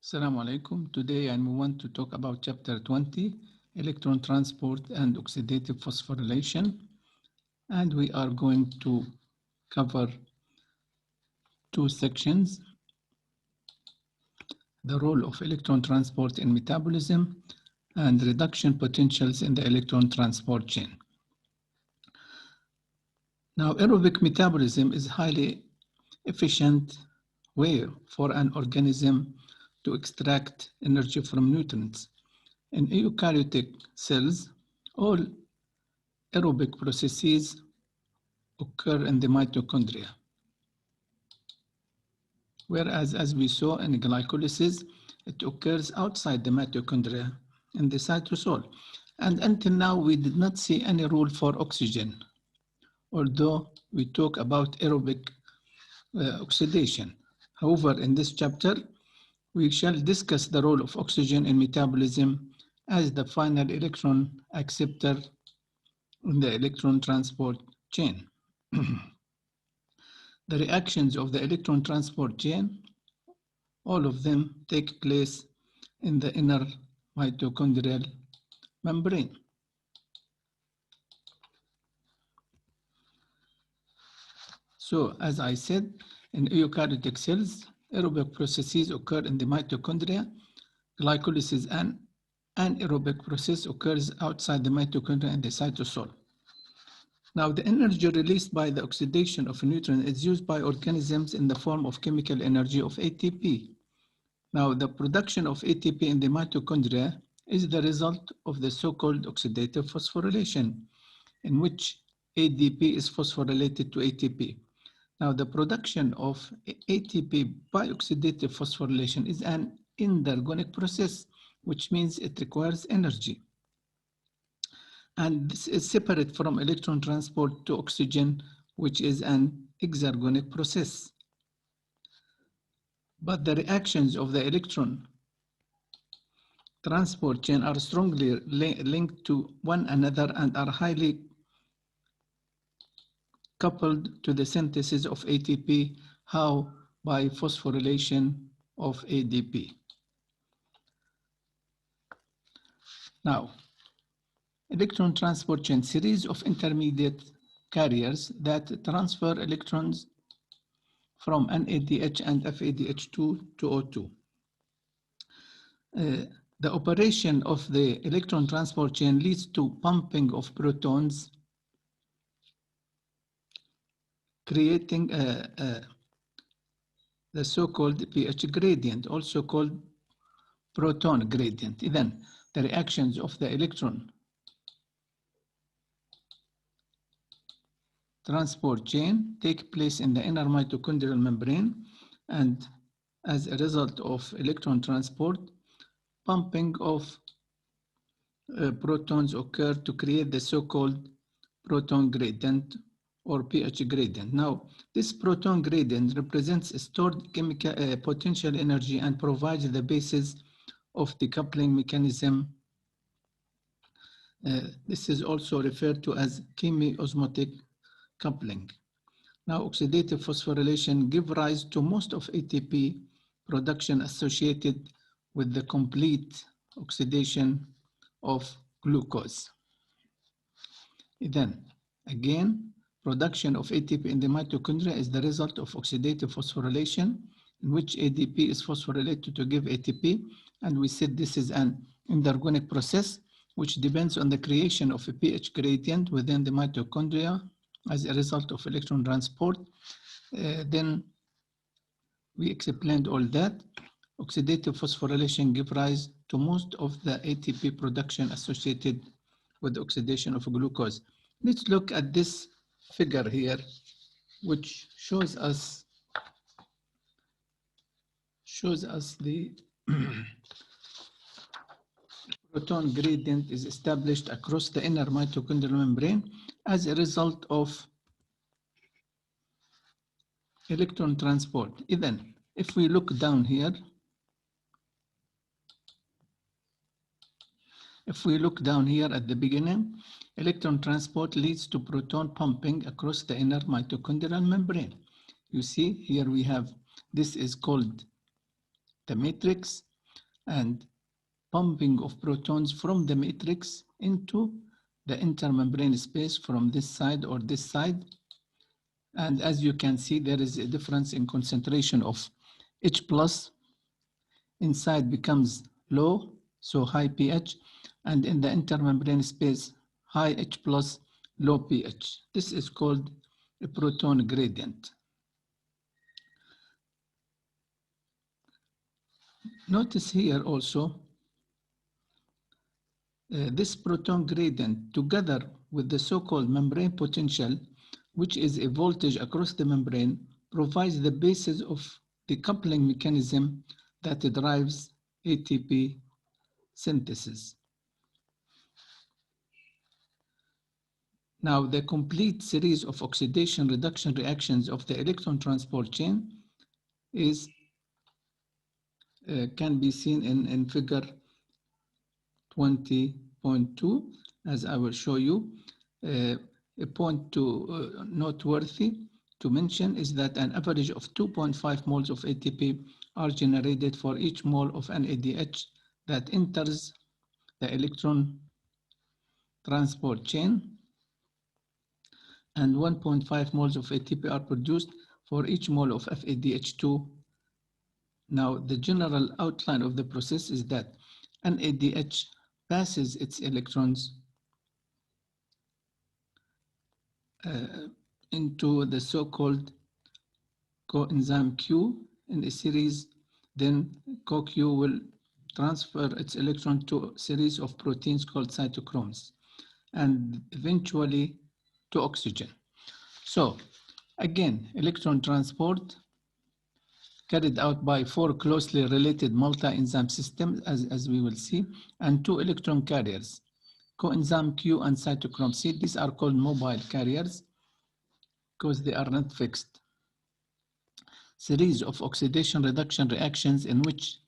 Assalamu alaikum. Today I want to talk about chapter 20, electron transport and oxidative phosphorylation. And we are going to cover two sections: the role of electron transport in metabolism and reduction potentials in the electron transport chain. Now, aerobic metabolism is a highly efficient way for an organism to extract energy from nutrients. In eukaryotic cells, all aerobic processes occur in the mitochondria, whereas as we saw in glycolysis, it occurs outside the mitochondria in the cytosol. And until now, we did not see any role for oxygen, although we talk about aerobic oxidation. However, in this chapter, we shall discuss the role of oxygen in metabolism as the final electron acceptor in the electron transport chain. The reactions of the electron transport chain, all of them take place in the inner mitochondrial membrane. So, as I said, in eukaryotic cells, aerobic processes occur in the mitochondria. Glycolysis and anaerobic process occurs outside the mitochondria and the cytosol. Now, the energy released by the oxidation of a nutrient is used by organisms in the form of chemical energy of ATP. Now, the production of ATP in the mitochondria is the result of the so-called oxidative phosphorylation, in which ADP is phosphorylated to ATP. Now, the production of ATP by oxidative phosphorylation is an endergonic process, which means it requires energy. And this is separate from electron transport to oxygen, which is an exergonic process. But the reactions of the electron transport chain are strongly linked to one another and are highly coupled to the synthesis of ATP. How? By phosphorylation of ADP. Now, electron transport chain, series of intermediate carriers that transfer electrons from NADH and FADH2 to O2. The operation of the electron transport chain leads to pumping of protons, creating the so-called pH gradient, also called proton gradient. Then the reactions of the electron transport chain take place in the inner mitochondrial membrane, and as a result of electron transport, pumping of protons occur to create the so-called proton gradient or pH gradient. Now, this proton gradient represents a stored chemical potential energy and provides the basis of the coupling mechanism. This is also referred to as chemiosmotic coupling. Now, oxidative phosphorylation gives rise to most of ATP production associated with the complete oxidation of glucose. Then, again, production of ATP in the mitochondria is the result of oxidative phosphorylation, in which ADP is phosphorylated to give ATP. And we said this is an endergonic process, which depends on the creation of a pH gradient within the mitochondria as a result of electron transport. Then we explained all that. Oxidative phosphorylation gives rise to most of the ATP production associated with the oxidation of glucose. Let's look at this figure here, which shows us the proton gradient is established across the inner mitochondrial membrane as a result of electron transport. Then, if we look down here, at the beginning, electron transport leads to proton pumping across the inner mitochondrial membrane. You see, here we have, this is called the matrix, and pumping of protons from the matrix into the intermembrane space from this side or this side. And as you can see, there is a difference in concentration of H plus. Inside becomes low, so high pH, and in the intermembrane space, high H plus, low pH. This is called a proton gradient. Notice here also, this proton gradient together with the so-called membrane potential, which is a voltage across the membrane, provides the basis of the coupling mechanism that drives ATP synthesis. Now, the complete series of oxidation reduction reactions of the electron transport chain is can be seen in figure 20.2, as I will show you. A point noteworthy to mention is that an average of 2.5 moles of ATP are generated for each mole of NADH that enters the electron transport chain, and 1.5 moles of ATP are produced for each mole of FADH2. Now, the general outline of the process is that NADH passes its electrons into the so-called coenzyme Q in a series. Then CoQ will transfer its electron to a series of proteins called cytochromes, and eventually to oxygen. So again, electron transport carried out by 4 closely related multi-enzyme systems, as we will see, and 2 electron carriers, coenzyme Q and cytochrome C. These are called mobile carriers because they are not fixed. Series of oxidation reduction reactions in which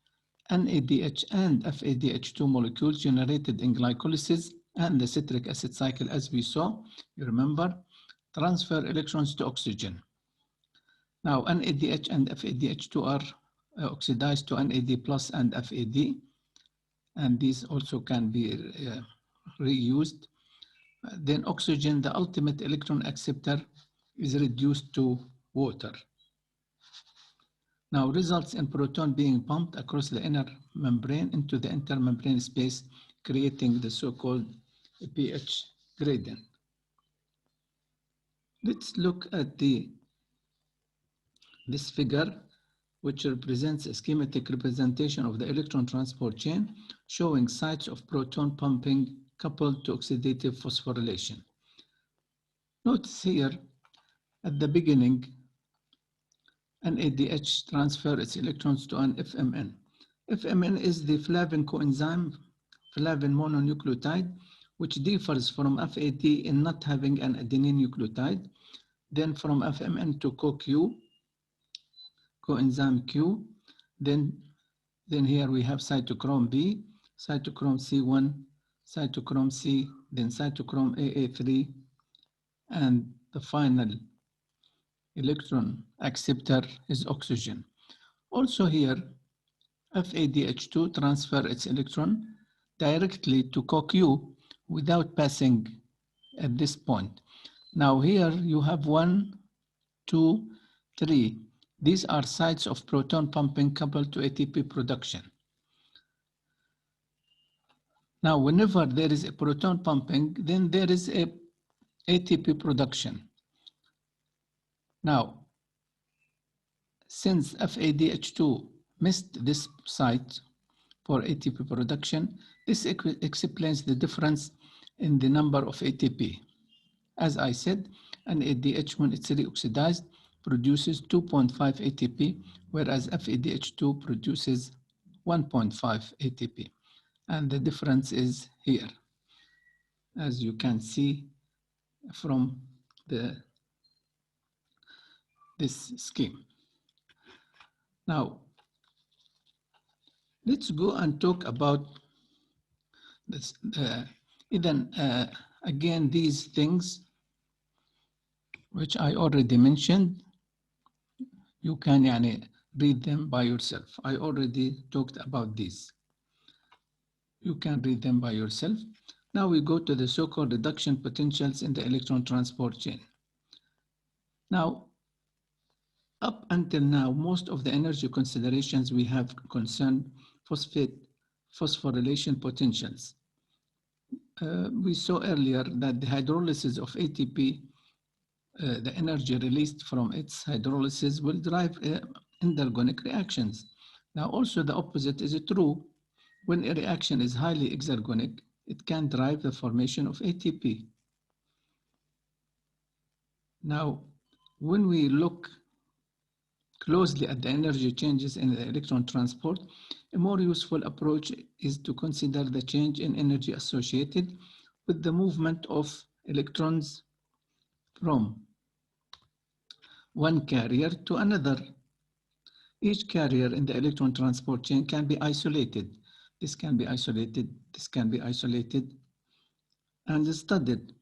NADH and FADH2 molecules generated in glycolysis and the citric acid cycle, as we saw, you remember, transfer electrons to oxygen. Now, NADH and FADH2 are oxidized to NAD plus and FAD, and these also can be reused. Then oxygen, the ultimate electron acceptor, is reduced to water. Now, results in proton being pumped across the inner membrane into the intermembrane space, creating the so-called pH gradient. Let's look at this figure, which represents a schematic representation of the electron transport chain, showing sites of proton pumping coupled to oxidative phosphorylation. Notice here, at the beginning, NADH transfers its electrons to an FMN. FMN is the flavin coenzyme, flavin mononucleotide, which differs from FAD in not having an adenine nucleotide. Then from FMN to CoQ, coenzyme Q. Then here we have cytochrome B, cytochrome C1, cytochrome C, then cytochrome AA3, and the final electron acceptor is oxygen. Also here, FADH2 transfer its electron directly to CoQ without passing at this point. Now here you have 1, 2, 3. These are sites of proton pumping coupled to ATP production. Now, whenever there is a proton pumping, then there is a ATP production. Now, since FADH2 missed this site for ATP production, this explains the difference in the number of ATP. As I said, NADH, when it's reoxidized, produces 2.5 ATP, whereas FADH2 produces 1.5 ATP. And the difference is here, as you can see from this scheme. Now, let's go and talk about this. Again, these things which I already mentioned, you can read them by yourself. I already talked about these. You can read them by yourself. Now we go to the so-called reduction potentials in the electron transport chain. Now, up until now, most of the energy considerations we have concerned phosphorylation potentials. We saw earlier that the hydrolysis of ATP, the energy released from its hydrolysis will drive endergonic reactions. Now also the opposite is true. When a reaction is highly exergonic, it can drive the formation of ATP. Now, when we look closely at the energy changes in the electron transport, a more useful approach is to consider the change in energy associated with the movement of electrons from one carrier to another. Each carrier in the electron transport chain can be isolated. This can be isolated, this can be isolated and studied.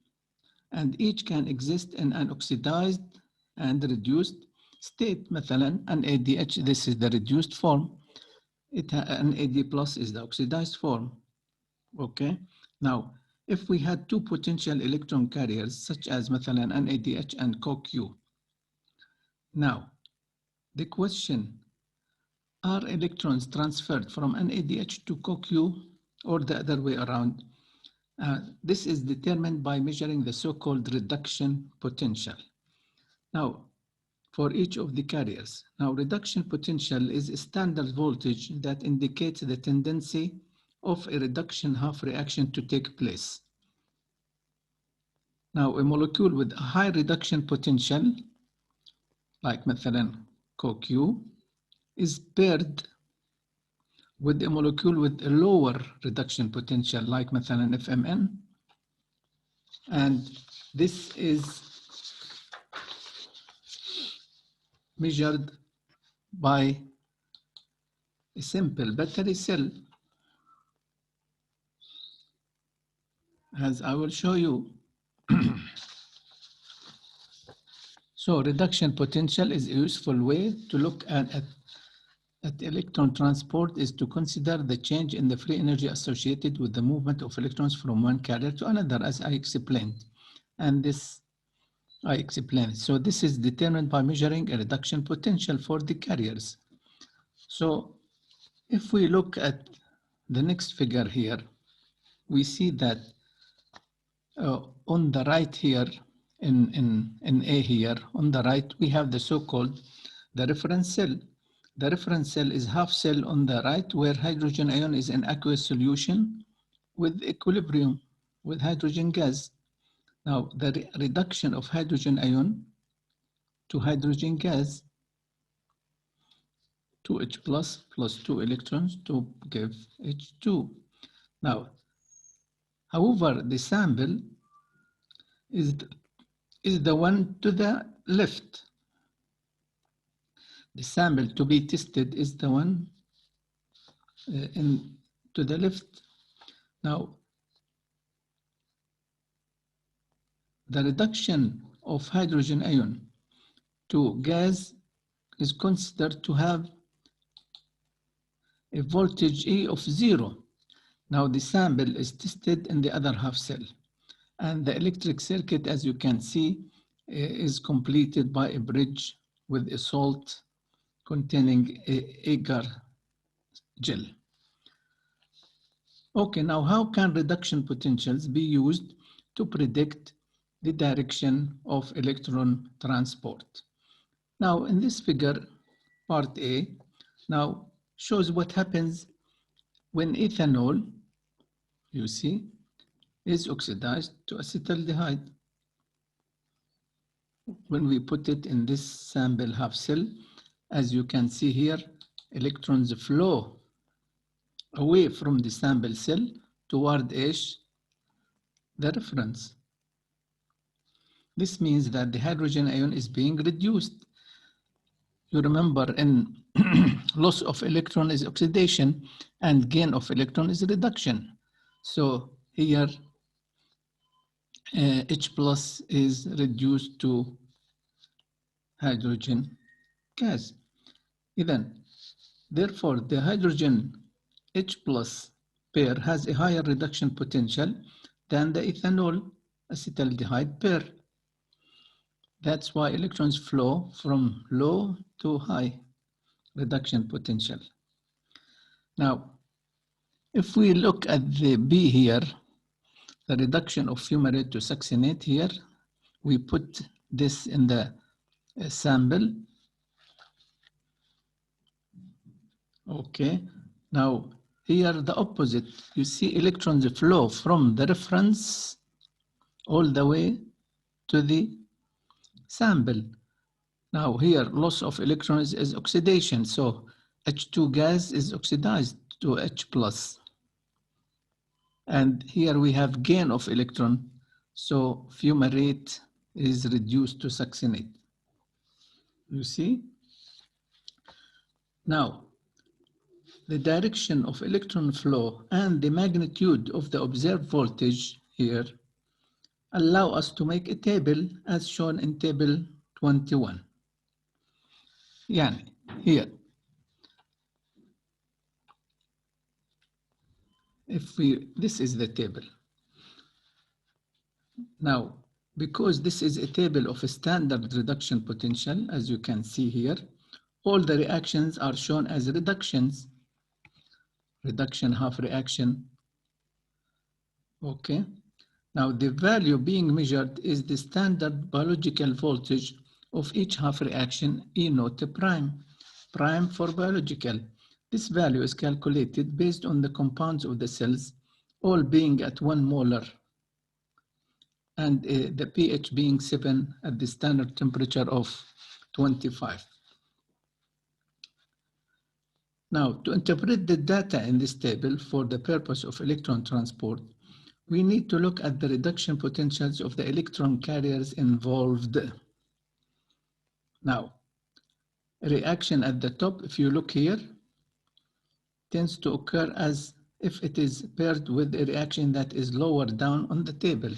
And each can exist in an oxidized and reduced state. مثلا NADH, this is the reduced form. NAD plus is the oxidized form. Okay. Now, if we had two potential electron carriers, such as مثلا NADH and CoQ. Now, the question, are electrons transferred from NADH to CoQ or the other way around? This is determined by measuring the so-called reduction potential. Now, for each of the carriers. Now, reduction potential is a standard voltage that indicates the tendency of a reduction half reaction to take place. Now, a molecule with a high reduction potential, like مثلا CoQ, is paired with a molecule with a lower reduction potential, like مثلا FMN, and this is measured by a simple battery cell, as I will show you. So reduction potential is a useful way to look at electron transport, is to consider the change in the free energy associated with the movement of electrons from one carrier to another, as I explained. And this I explained. So this is determined by measuring a reduction potential for the carriers. So if we look at the next figure here, we see that on the right here, in A here, on the right, we have the so-called the reference cell. The reference cell is half cell on the right, where hydrogen ion is in aqueous solution with equilibrium with hydrogen gas. Now, the reduction of hydrogen ion to hydrogen gas, 2H plus 2 electrons to give H2. Now, however, the sample is the one to the left. The sample to be tested is the one to the left. Now, the reduction of hydrogen ion to gas is considered to have a voltage E of 0. Now the sample is tested in the other half cell, and the electric circuit, as you can see, is completed by a bridge with a salt containing agar gel. Okay, now how can reduction potentials be used to predict the direction of electron transport? Now in this figure, part A, now shows what happens when ethanol, you see, is oxidized to acetaldehyde. When we put it in this sample half cell, as you can see here, electrons flow away from the sample cell toward the reference. This means that the hydrogen ion is being reduced. You remember, in loss of electron is oxidation and gain of electron is reduction. So here H plus is reduced to hydrogen gas. Therefore, the hydrogen H plus pair has a higher reduction potential than the ethanol acetaldehyde pair. That's why electrons flow from low to high reduction potential. Now, if we look at the B here, the reduction of fumarate to succinate here, we put this in the sample. Okay, now here the opposite. You see electrons flow from the reference all the way to the sample. Now here loss of electrons is oxidation, so H2 gas is oxidized to H+. And here we have gain of electron, so fumarate is reduced to succinate. You see? Now, the direction of electron flow and the magnitude of the observed voltage here allow us to make a table as shown in table 21. يعني here, this is the table. Now, because this is a table of a standard reduction potential, as you can see here, all the reactions are shown as reductions. Reduction, half reaction. Okay. Now, the value being measured is the standard biological voltage of each half reaction, E naught prime. Prime for biological. This value is calculated based on the compounds of the cells, all being at 1 molar, and the pH being 7 at the standard temperature of 25. Now, to interpret the data in this table for the purpose of electron transport, we need to look at the reduction potentials of the electron carriers involved. Now, a reaction at the top, if you look here, tends to occur as if it is paired with a reaction that is lower down on the table.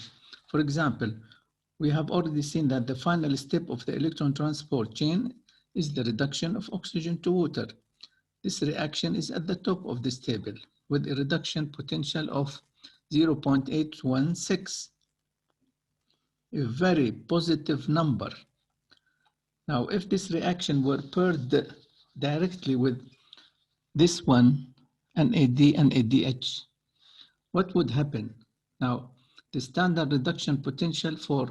For example, we have already seen that the final step of the electron transport chain is the reduction of oxygen to water. This reaction is at the top of this table with a reduction potential of 0.816, a very positive number. Now, if this reaction were paired directly with this one, NAD and NADH, what would happen? Now, the standard reduction potential for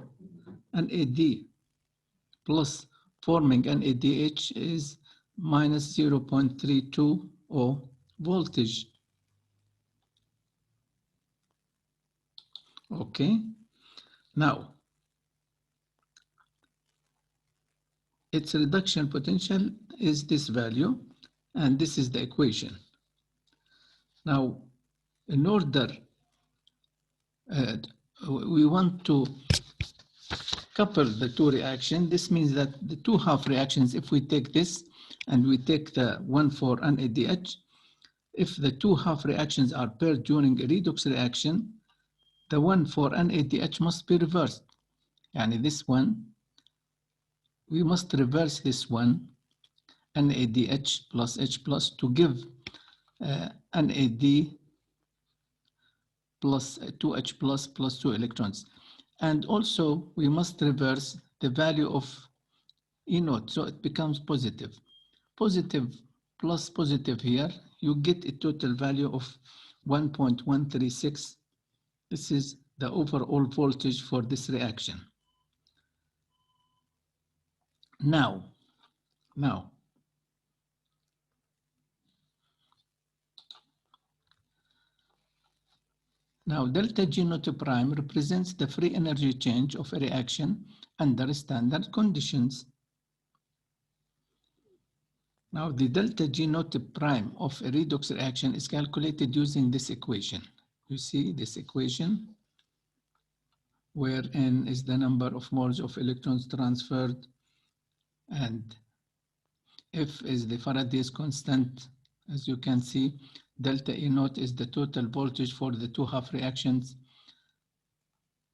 NAD plus forming NADH is minus 0.320 voltage. Okay, now its reduction potential is this value, and this is the equation. Now, in order, we want to couple the two reactions. This means that the two half reactions, if we take this and we take the one for NADH, if the two half reactions are paired during a redox reaction, the one for NADH must be reversed. Yani this one, we must reverse this one, NADH plus H plus, to give NAD plus 2H plus 2 electrons. And also, we must reverse the value of E naught, so it becomes positive. Positive plus positive here, you get a total value of 1.136. This is the overall voltage for this reaction. Now, delta G naught prime represents the free energy change of a reaction under standard conditions. Now, the delta G naught prime of a redox reaction is calculated using this equation. You see this equation, where N is the number of moles of electrons transferred, and F is the Faraday's constant. As you can see, delta E naught is the total voltage for the two half reactions.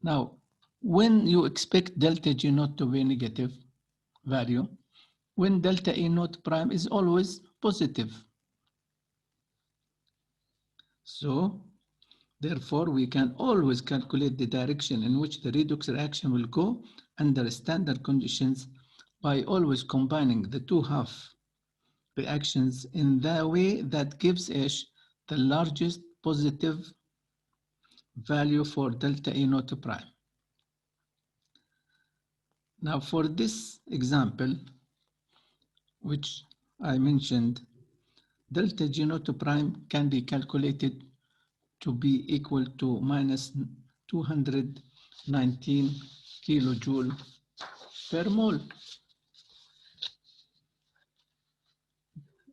Now, when you expect delta G naught to be negative value, when delta E naught prime is always positive. So, therefore, we can always calculate the direction in which the redox reaction will go under standard conditions by always combining the two half reactions in the way that gives H the largest positive value for delta E naught prime. Now for this example, which I mentioned, delta G naught prime can be calculated to be equal to minus 219 kilojoule per mole.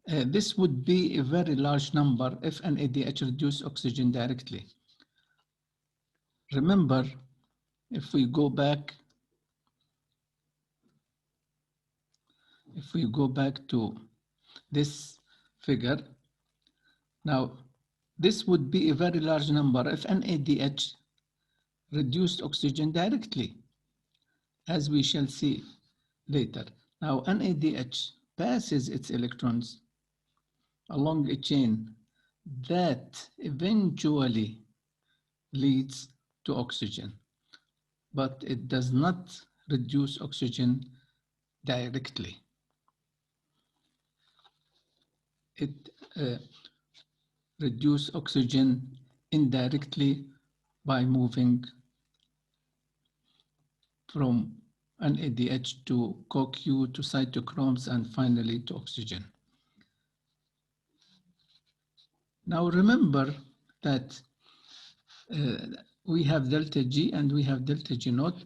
This would be a very large number if NADH reduced oxygen directly. Remember, if we go back to this figure, now this would be a very large number if NADH reduced oxygen directly, as we shall see later. Now NADH passes its electrons along a chain that eventually leads to oxygen, but it does not reduce oxygen directly. It reduces oxygen indirectly by moving from NADH to CoQ to cytochromes and finally to oxygen. Now remember that we have delta G and we have delta G naught.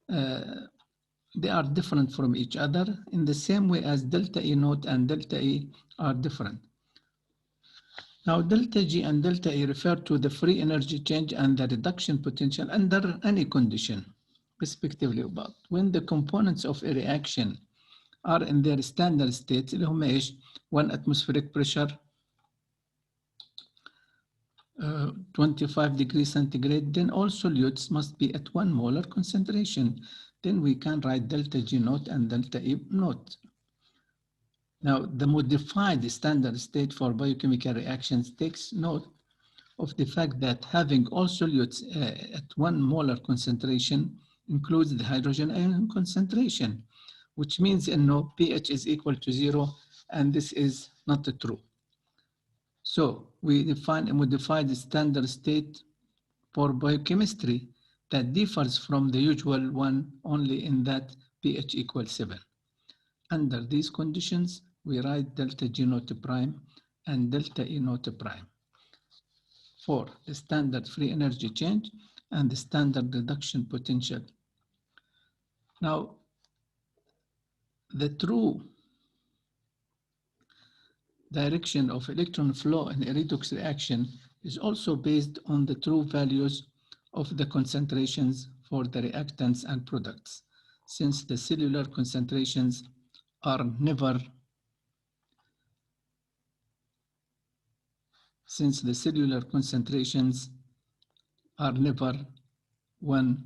They are different from each other in the same way as delta E naught and delta E are different. Now delta G and delta E refer to the free energy change and the reduction potential under any condition, respectively. But when the components of a reaction are in their standard states, اللي هم ايش؟ 1 atmospheric pressure, 25 degrees centigrade, then all solutes must be at 1 molar concentration. Then we can write delta G naught and delta E naught. Now, the modified standard state for biochemical reactions takes note of the fact that having all solutes at 1 molar concentration includes the hydrogen ion concentration, which means no pH is equal to 0, and this is not true. So we define a modified standard state for biochemistry that differs from the usual one only in that pH equals 7. Under these conditions, we write delta G naught prime and delta E naught prime for the standard free energy change and the standard reduction potential. Now, the true direction of electron flow in a redox reaction is also based on the true values of the concentrations for the reactants and products, since the cellular concentrations are never 1